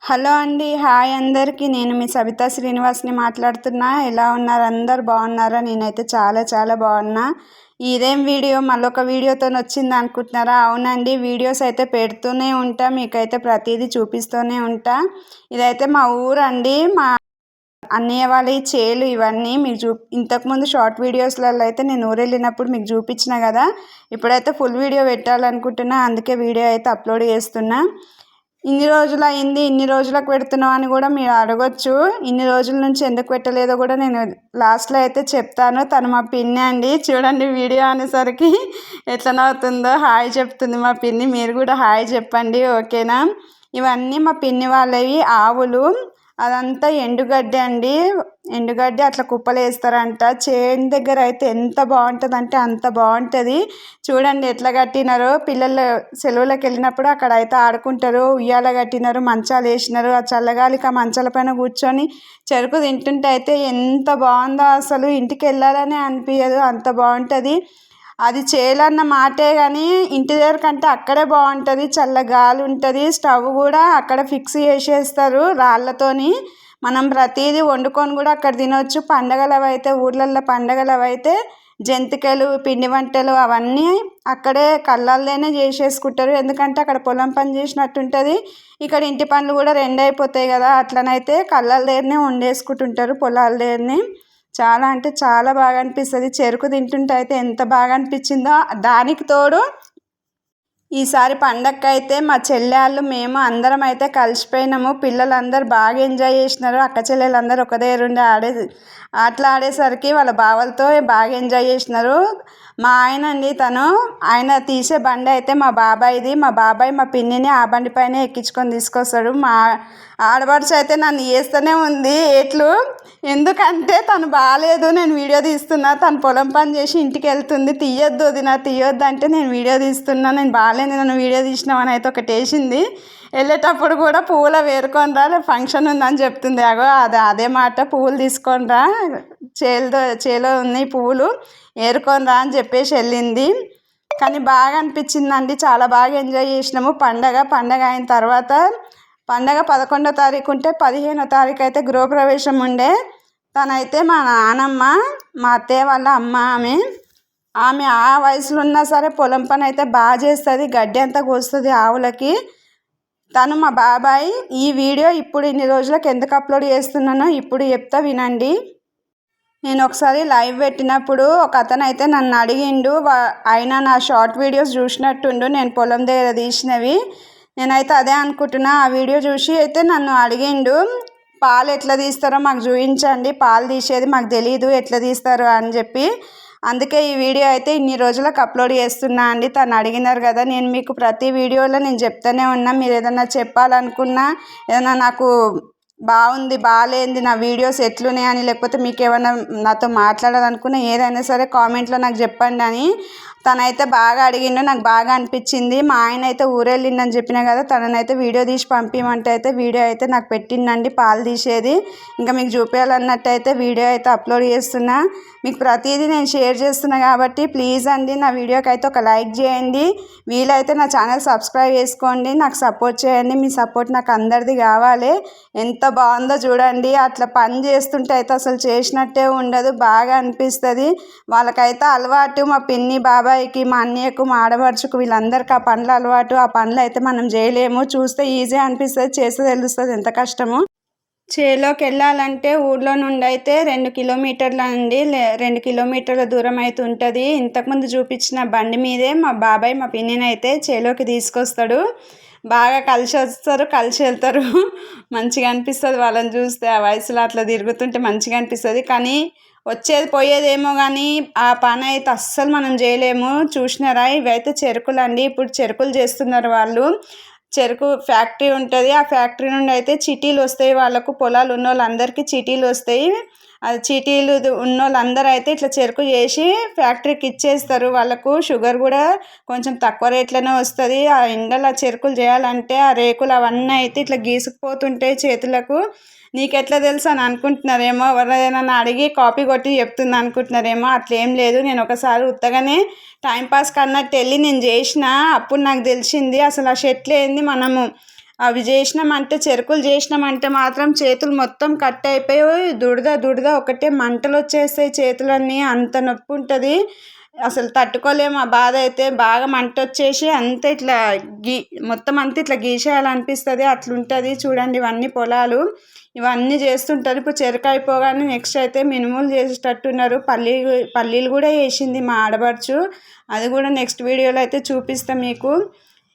Hello అండి. Hi అందరికీ. నేను మీ సబితా శ్రీనివాస్ని మాట్లాడుతున్నా. ఎలా ఉన్నారు? అందరు బాగున్నారా? నేనైతే చాలా చాలా బాగున్నా. ఇదేం వీడియో మళ్ళొక వీడియోతో వచ్చింది అనుకుంటున్నారా? అవునండి, వీడియోస్ అయితే పెడుతూనే ఉంటా, మీకైతే ప్రతిదీ చూపిస్తూనే ఉంటా. ఇదైతే మా ఊరండి, మా అన్నయ్య వాళ్ళ చేలు ఇవన్నీ మీకు ఇంతకుముందు షార్ట్ వీడియోస్లలో అయితే నేను ఊరు వెళ్ళినప్పుడు మీకు చూపించిన కదా. ఇప్పుడైతే ఫుల్ వీడియో పెట్టాలనుకుంటున్నా, అందుకే వీడియో అయితే అప్లోడ్ చేస్తున్నా. ఇన్ని రోజులు అయింది, ఇన్ని రోజులకు పెడుతున్నావు అని కూడా మీరు అడగొచ్చు. ఇన్ని రోజుల నుంచి ఎందుకు పెట్టలేదో కూడా నేను లాస్ట్లో అయితే చెప్తాను. తను మా పిన్ని అండి. చూడండి వీడియో అనేసరికి ఎట్లా నవ్వుతుందో. హాయ్ చెప్తుంది మా పిన్ని. మీరు కూడా హాయ్ చెప్పండి, ఓకేనా? ఇవన్నీ మా పిన్ని వాళ్ళవి ఆవులు. అదంతా ఎండుగడ్డి అండి. ఎండుగడ్డి అట్లా కుప్పలు వేస్తారంట. చేను దగ్గర అయితే ఎంత బాగుంటుంది అంటే అంత బాగుంటుంది. చూడండి ఎట్లా కట్టినారో. పిల్లలు సెలవులకు వెళ్ళినప్పుడు అక్కడ అయితే ఆడుకుంటారు. ఉయ్యాల కట్టినారు, మంచాలు వేసినారు. ఆ చల్లగాలికి ఆ మంచాల పైన కూర్చొని చెరుకు తింటుంటే అయితే ఎంత బాగుందో. అసలు ఇంటికి వెళ్ళాలనే అనిపించదు, అంత బాగుంటుంది. అది చేయాలన్న మాటే కానీ ఇంటి దగ్గర కంటే అక్కడే బాగుంటుంది. చల్ల గాలి ఉంటుంది. స్టవ్ కూడా అక్కడ ఫిక్స్ చేసేస్తారు రాళ్ళతోని. మనం ప్రతిదీ వండుకొని కూడా అక్కడ తినవచ్చు. పండగలు అయితే ఊర్లలో పండగలు అయితే జంతికలు, పిండి వంటలు అవన్నీ అక్కడే కళ్ళల్లోనే చేసేసుకుంటారు. ఎందుకంటే అక్కడ పొలం పని చేసినట్టు ఉంటుంది, ఇక్కడ ఇంటి పనులు కూడా రెండు అయిపోతాయి కదా. అట్లనైతే కళ్ళల దగ్గరనే వండేసుకుంటుంటారు, పొలాల దగ్గరనే. చాలా అంటే చాలా బాగా అనిపిస్తుంది. చెరుకు తింటుంటే అయితే ఎంత బాగా అనిపించిందో. దానికి తోడు ఈసారి పండగకి అయితే మా చెల్లెళ్ళు మేము అందరం అయితే కలిసిపోయినాము. పిల్లలందరూ బాగా ఎంజాయ్ చేసినారు. అక్క చెల్లెలందరూ ఒక దగ్గర ఉండి ఆటలు ఆడేసరికి వాళ్ళ బావలతో బాగా ఎంజాయ్ చేసినారు. మా ఆయన అండి, ఆయన తీసే బండి అయితే మా బాబాయ్ది. మా బాబాయ్ మా పిన్నిని ఆ బండి పైన ఎక్కించుకొని తీసుకొస్తాడు. మా ఆడపడుచు అయితే నన్ను వేస్తూనే ఉంది ఎట్లు. ఎందుకంటే తను బాగాలేదు, నేను వీడియో తీస్తున్నా. తను పొలం పని చేసి ఇంటికి వెళ్తుంది. తీయొద్దు వదినా, తీయొద్దు అంటే నేను వీడియో తీస్తున్నా. నేను బాగాలేదు, నన్ను వీడియో తీసినామని అయితే ఒకటి వేసింది. వెళ్ళేటప్పుడు కూడా పువ్వుల వేరుకొని రా, ఫంక్షన్ ఉందని చెప్తుంది. అదే మాట, పువ్వులు తీసుకొని రా, చేలో ఉన్నాయి పువ్వులు, ఏరుకొని రా అని చెప్పేసి వెళ్ళింది. కానీ బాగా అనిపించిందండి, చాలా బాగా ఎంజాయ్ చేసినాము. పండగ అయిన తర్వాత పండగ 11వ తారీఖు ఉంటే 15వ తారీఖు అయితే గృహప్రవేశం ఉండే. తనైతే మా నానమ్మ, మా అత్తయ్య వాళ్ళ అమ్మ, ఆమె ఆ వయసులో ఉన్నా సరే పొలం పని అయితే బాగా చేస్తుంది. గడ్డి అంతా కోస్తుంది ఆవులకి. తను మా బాబాయ్. ఈ వీడియో ఇప్పుడు ఇన్ని రోజులకు ఎందుకు అప్లోడ్ చేస్తున్నానో ఇప్పుడు చెప్తా, వినండి. నేను ఒకసారి లైవ్ పెట్టినప్పుడు ఒక అతను అయితే నన్ను అడిగిండు. ఆయన నా షార్ట్ వీడియోస్ చూసినట్టుండు, నేను పొలం దగ్గర తీసినవి. నేనైతే అదే అనుకుంటున్నా. ఆ వీడియో చూసి అయితే నన్ను అడిగిండు, పాలు ఎట్లా తీస్తారో మాకు చూపించండి, పాలు తీసేది మాకు తెలీదు, ఎట్లా తీస్తారు అని చెప్పి. అందుకే ఈ వీడియో అయితే ఇన్ని రోజులకు అప్లోడ్ చేస్తున్నా అండి. తను అడిగినారు కదా. నేను మీకు ప్రతి వీడియోలో నేను చెప్తానే ఉన్నా. మీరు ఏదన్నా చెప్పాలనుకున్నా, ఏదన్నా నాకు బాగుంది బాగాలేంది నా వీడియోస్ ఎట్లున్నాయి అని, లేకపోతే మీకు ఏమైనా నాతో మాట్లాడాలనుకున్నా ఏదైనా సరే కామెంట్లో నాకు చెప్పండి అని. తనైతే బాగా అడిగిండు, నాకు బాగా అనిపించింది. మా ఆయన అయితే ఊరెళ్ళిందని చెప్పినా కదా, తననైతే వీడియో తీసి పంపించమంటే అయితే వీడియో అయితే నాకు పెట్టిండండి, పాలు తీసేది. ఇంకా మీకు చూపించాలన్నట్టయితే వీడియో అయితే అప్లోడ్ చేస్తున్నా. మీకు ప్రతిదీ నేను షేర్ చేస్తున్నా కాబట్టి ప్లీజ్ అండి నా వీడియోకి అయితే ఒక లైక్ చేయండి. వీలైతే నా ఛానల్ సబ్స్క్రైబ్ చేసుకోండి, నాకు సపోర్ట్ చేయండి. మీ సపోర్ట్ నాకు అందరిది కావాలి. ఎంత బాగుందో చూడండి. అట్లా పని చేస్తుంటే అయితే అసలు చేసినట్టే ఉండదు, బాగా అనిపిస్తుంది. వాళ్ళకైతే అలవాటు, మా పిన్ని బాబాయ్కి, మా అన్నయ్యకు, మా ఆడపడుచుకు, వీళ్ళందరికీ ఆ పనులు అలవాటు. ఆ పనులు అయితే మనం చేయలేము. చూస్తే ఈజీ అనిపిస్తుంది, చేస్తే తెలుస్తుంది ఎంత కష్టమో. చేలోకి వెళ్ళాలంటే ఊర్లో నుండి అయితే 2 కిలోమీటర్ల అండి, 2 కిలోమీటర్ల దూరం అయితే ఉంటుంది. ఇంతకుముందు చూపించిన బండి మీదే మా బాబాయ్ మా పిన్నిని అయితే చేలోకి తీసుకొస్తాడు. బాగా కలిసి వస్తారు, కలిసి వెళ్తారు. మంచిగా అనిపిస్తుంది వాళ్ళని చూస్తే. ఆ వయసులో అట్లా తిరుగుతుంటే మంచిగా అనిపిస్తుంది. కానీ వచ్చేది పోయేదేమో కానీ ఆ పని అయితే అస్సలు మనం చేయలేము. చూసినారా, ఇవైతే చెరుకులు అండి. ఇప్పుడు చెరుకులు చేస్తున్నారు వాళ్ళు. చెరుకు ఫ్యాక్టరీ ఉంటుంది. ఆ ఫ్యాక్టరీ నుండి అయితే చీటీలు వస్తాయి వాళ్ళకు. పొలాలు ఉన్న వాళ్ళందరికీ చీటీలు వస్తాయి. అది చీటీలు ఉన్న వాళ్ళందరూ అయితే ఇట్లా చెరుకు చేసి ఫ్యాక్టరీకి ఇచ్చేస్తారు. వాళ్ళకు షుగర్ కూడా కొంచెం తక్కువ రేట్లోనే వస్తుంది. ఆ ఎండలో చెరుకులు చేయాలంటే ఆ రేకులు అవన్నీ అయితే ఇట్లా గీసుకుపోతుంటాయి చేతులకు. నీకెట్లా తెలుసు అని అనుకుంటున్నారేమో, ఎవరైనా అడిగి కాపీ కొట్టి చెప్తుంది అనుకుంటున్నారేమో. అట్లేం లేదు. నేను ఒకసారి ఉత్తగానే టైంపాస్ కన్నట్టు వెళ్ళి నేను చేసిన. అప్పుడు నాకు తెలిసింది అసలు ఆ షర్ట్లు ఏంది మనము అవి చేసినామంటే చెరుకులు చేసినామంటే మాత్రం చేతులు మొత్తం కట్ అయిపోయి దుడద ఒకటే మంటలు వచ్చేస్తాయి చేతులన్నీ, అంత నొప్పి ఉంటుంది. అసలు తట్టుకోలేము ఆ బాధ అయితే. బాగా మంట వచ్చేసి అంత ఇట్లా మొత్తం అంతా ఇట్లా గీసేయాలనిపిస్తుంది, అట్లుంటుంది. చూడండి ఇవన్నీ పొలాలు, ఇవన్నీ చేస్తుంటారు. ఇప్పుడు చెరుకు అయిపోగానే నెక్స్ట్ అయితే మినుములు చేసేటట్టున్నారు. పల్లీలు కూడా వేసింది మా ఆడబడుచు, అది కూడా నెక్స్ట్ వీడియోలో అయితే చూపిస్తాం మీకు.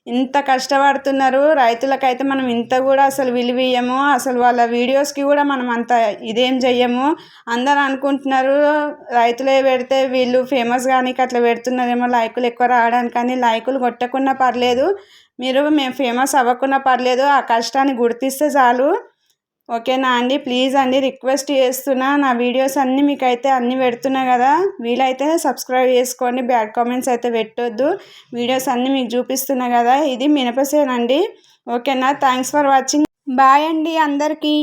ఇంత కష్టపడుతున్నారు రైతులకైతే మనం ఇంత కూడా అసలు విలువియ్యము. అసలు వాళ్ళ వీడియోస్కి కూడా మనం అంత ఇదేం చెయ్యము. అందరు అనుకుంటున్నారు రైతులే పెడితే వీళ్ళు ఫేమస్ కానీ అట్లా పెడుతున్నారేమో లైకులు ఎక్కువ రావడానికి. కానీ లైకులు కొట్టకున్నా పర్లేదు, మేము ఫేమస్ అవ్వకున్నా పర్లేదు, ఆ కష్టాన్ని గుర్తిస్తే చాలు. ఓకేనా అండి? ప్లీజ్ అండి, రిక్వెస్ట్ చేస్తున్నా. నా వీడియోస్ అన్నీ మీకైతే అన్నీ పెడుతున్నా కదా, వీలైతే సబ్స్క్రైబ్ చేసుకోండి, బ్యాడ్ కామెంట్స్ అయితే పెట్టొద్దు. వీడియోస్ అన్నీ మీకు చూపిస్తున్నా కదా. ఇది మినపసేనండి. ఓకేనా? Thanks for watching. బాయ్ అండి అందరికీ.